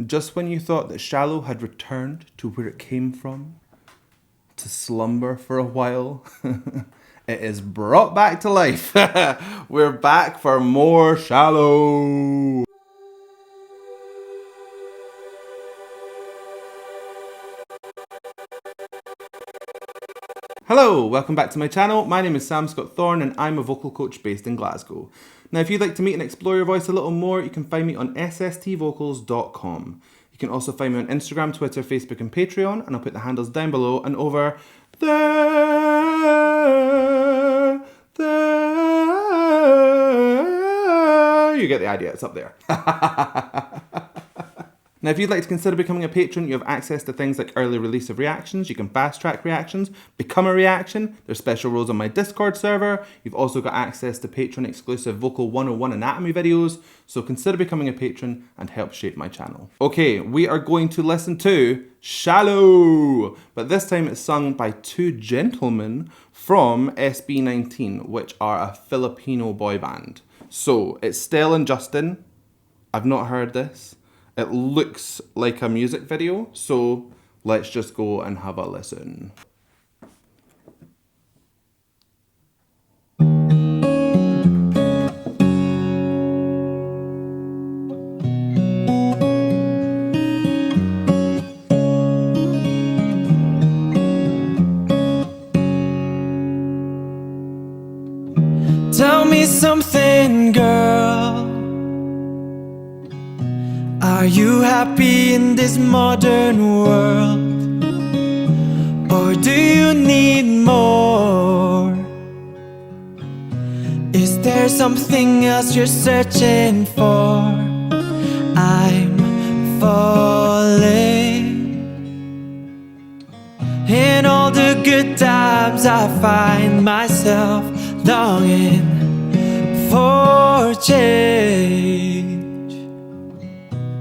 Just when you thought that Shallow had returned to where it came from, to slumber for a while, it is brought back to life. We're back for more Shallow. Hello, welcome back to my channel. My name is Sam Scott-Thorne and I'm a vocal coach based in Glasgow. Now, if you'd like to meet and explore your voice a little more, you can find me on sstvocals.com. You can also find me on Instagram, Twitter, Facebook and Patreon, and I'll put the handles down below and over there. You get the idea, it's up there. Now, if you'd like to consider becoming a patron, you have access to things like early release of reactions, you can fast track reactions, become a reaction, there's special roles on my Discord server, you've also got access to patron exclusive Vocal 101 anatomy videos, so consider becoming a patron and help shape my channel. Okay, we are going to listen to Shallow, but this time it's sung by two gentlemen from SB19, which are a Filipino boy band. So, it's Stell and Justin. I've not heard this. It looks like a music video, so let's just go and have a listen. Tell me something, girl. Are you happy in this modern world? Or do you need more? Is there something else you're searching for? I'm falling. In all the good times I find myself longing for change.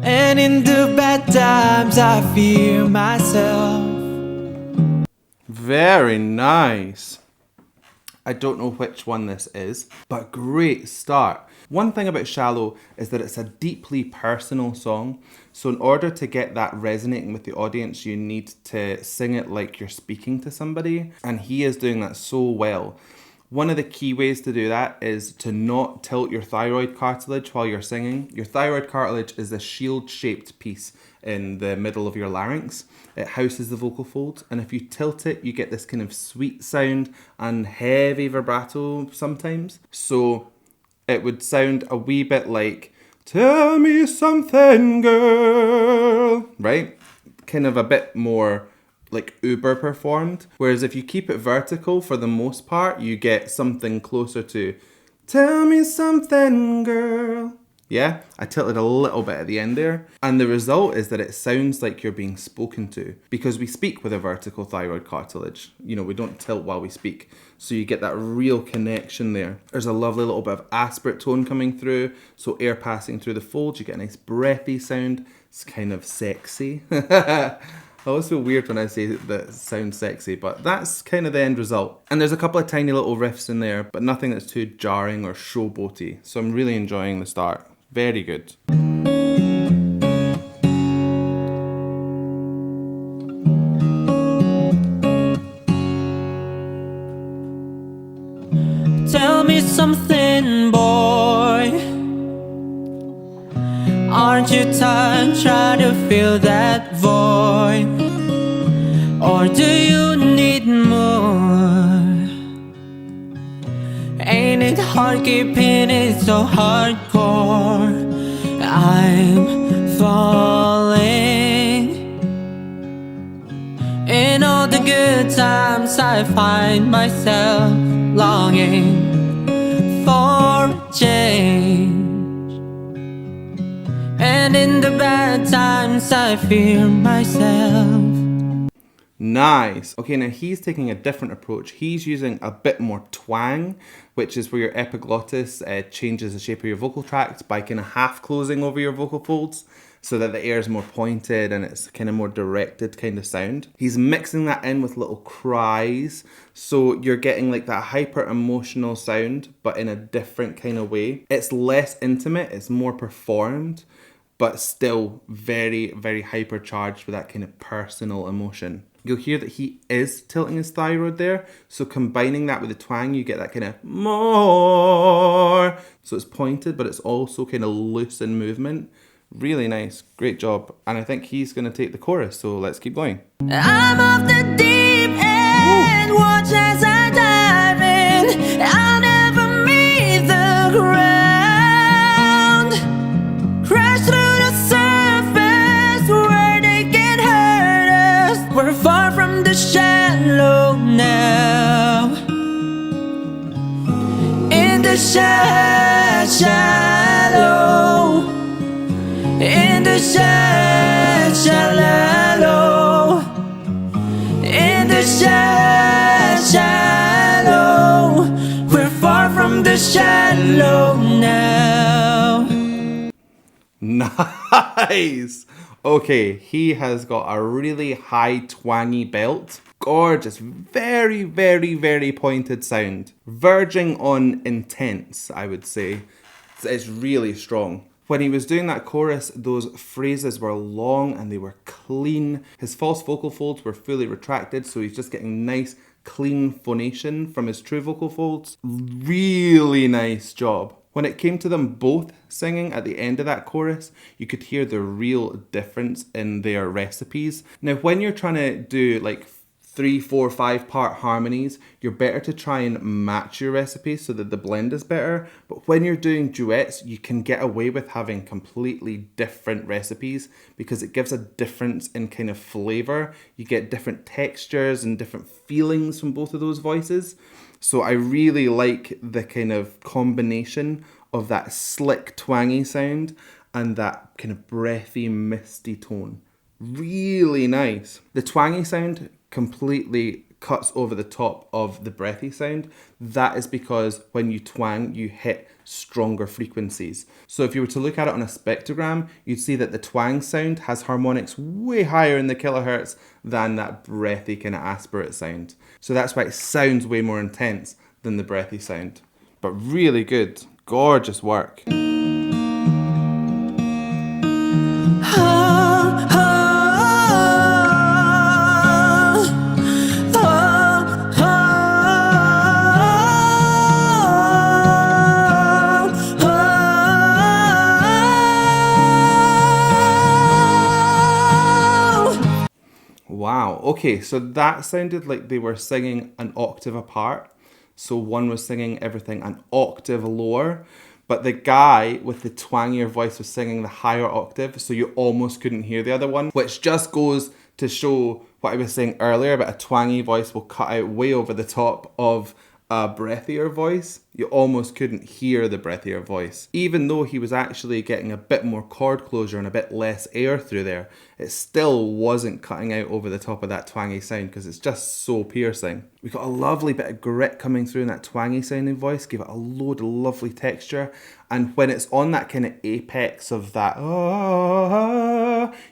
And in the bad times I fear myself. Very nice. I don't know which one this is, but great start. One thing about Shallow is that it's a deeply personal song. So in order to get that resonating with the audience, you need to sing it like you're speaking to somebody. And he is doing that so well. One of the key ways to do that is to not tilt your thyroid cartilage while you're singing. Your thyroid cartilage is a shield-shaped piece in the middle of your larynx. It houses the vocal folds, and if you tilt it, you get this kind of sweet sound and heavy vibrato sometimes. So it would sound a wee bit like, "Tell me something, girl," right? Kind of a bit more like uber performed. Whereas if you keep it vertical, for the most part, you get something closer to, "Tell me something, girl." Yeah, I tilted a little bit at the end there. And the result is that it sounds like you're being spoken to, because we speak with a vertical thyroid cartilage. You know, we don't tilt while we speak. So you get that real connection there. There's a lovely little bit of aspirate tone coming through. So air passing through the folds, you get a nice breathy sound. It's kind of sexy. I always feel weird when I say that it sounds sexy, but that's kind of the end result. And there's a couple of tiny little riffs in there, but nothing that's too jarring or showboaty. So I'm really enjoying the start. Very good. Tell me something, boy. Aren't you tired trying to fill that void? Or do you need more? Ain't it hard keeping it so hardcore? I'm falling. In all the good times I find myself longing for change. And in the bad times I fear myself. Nice. Okay, now he's taking a different approach. He's using a bit more twang, which is where your epiglottis changes the shape of your vocal tract by kind of half closing over your vocal folds so that the air is more pointed and it's kind of more directed kind of sound. He's mixing that in with little cries, so you're getting like that hyper emotional sound, but in a different kind of way. It's less intimate, it's more performed, but still very, very hypercharged with that kind of personal emotion. You'll hear that he is tilting his thyroid there, so combining that with the twang, you get that kind of more. So it's pointed, but it's also kind of loose in movement. Really nice, great job. And I think he's going to take the chorus, so let's keep going. I'm off the deep end, watch as I dive in. I'll never meet the ground. Crash through the surface where they can hurt us. We're far from the shallow now. In the shallow. In the shallow. In the shallow. We're far from the shallow now. Nice! Okay, he has got a really high twangy belt. Gorgeous, very, very, very pointed sound. Verging on intense, I would say. It's really strong. When he was doing that chorus, those phrases were long and they were clean. His false vocal folds were fully retracted, so he's just getting nice, clean phonation from his true vocal folds. Really nice job. When it came to them both singing at the end of that chorus, you could hear the real difference in their recipes. Now, when you're trying to do like 3, 4, 5 part harmonies, you're better to try and match your recipes so that the blend is better. But when you're doing duets, you can get away with having completely different recipes because it gives a difference in kind of flavor. You get different textures and different feelings from both of those voices. So I really like the kind of combination of that slick twangy sound and that kind of breathy misty tone. Really nice. The twangy sound completely cuts over the top of the breathy sound. That is because when you twang, you hit stronger frequencies. So if you were to look at it on a spectrogram, you'd see that the twang sound has harmonics way higher in the kilohertz than that breathy kind of aspirate sound. So that's why it sounds way more intense than the breathy sound. But really good, gorgeous work. Wow, okay, so that sounded like they were singing an octave apart. So one was singing everything an octave lower, but the guy with the twangier voice was singing the higher octave, so you almost couldn't hear the other one, which just goes to show what I was saying earlier about a twangy voice will cut out way over the top of a breathier voice. You almost couldn't hear the breathier voice. Even though he was actually getting a bit more chord closure and a bit less air through there, it still wasn't cutting out over the top of that twangy sound because it's just so piercing. We got a lovely bit of grit coming through in that twangy sounding voice, gave it a load of lovely texture. And when it's on that kind of apex of that,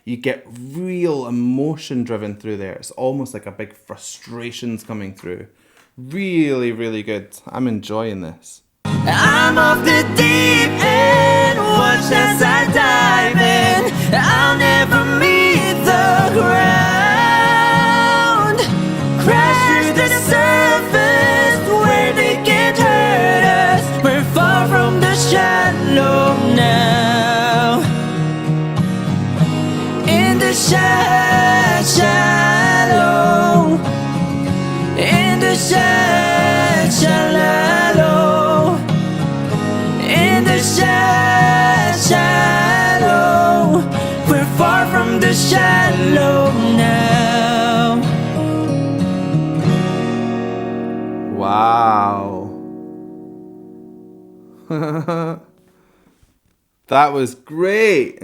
you get real emotion driven through there. It's almost like a big frustrations coming through. Really, really good. I'm enjoying this. I'm off the deep end, watch as I dive in. I'll never meet the ground. Crash through the surface where they can't hurt us. We're far from the shallow now. In the shallow. In the shallow. In the shallow. We're far from the shallow now. Wow. That was great.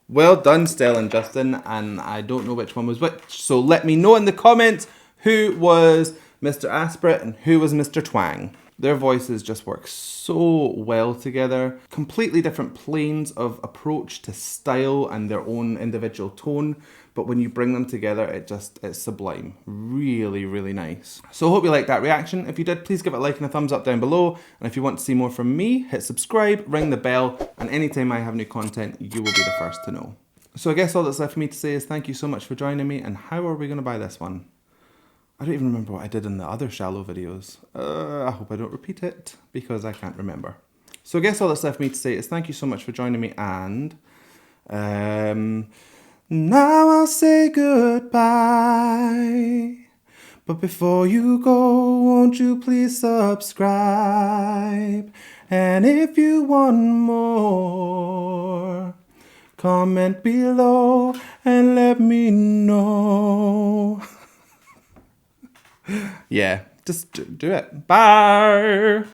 Well done, Stell and Justin, and I don't know which one was which, so let me know in the comments who was Mr. Aspirate and who was Mr. Twang. Their voices just work so well together. Completely different planes of approach to style and their own individual tone. But when you bring them together, it's sublime. Really, really nice. So I hope you liked that reaction. If you did, please give it a like and a thumbs up down below. And if you want to see more from me, hit subscribe, ring the bell, and anytime I have new content, you will be the first to know. So I guess all that's left for me to say is thank you so much for joining me, and how are we going to buy this one? I don't even remember what I did in the other shallow videos. I hope I don't repeat it, because I can't remember. So I guess all that's left for me to say is thank you so much for joining me, and now I'll say goodbye. But before you go, won't you please subscribe? And if you want more, comment below and let me know. Yeah, just do it. Bye.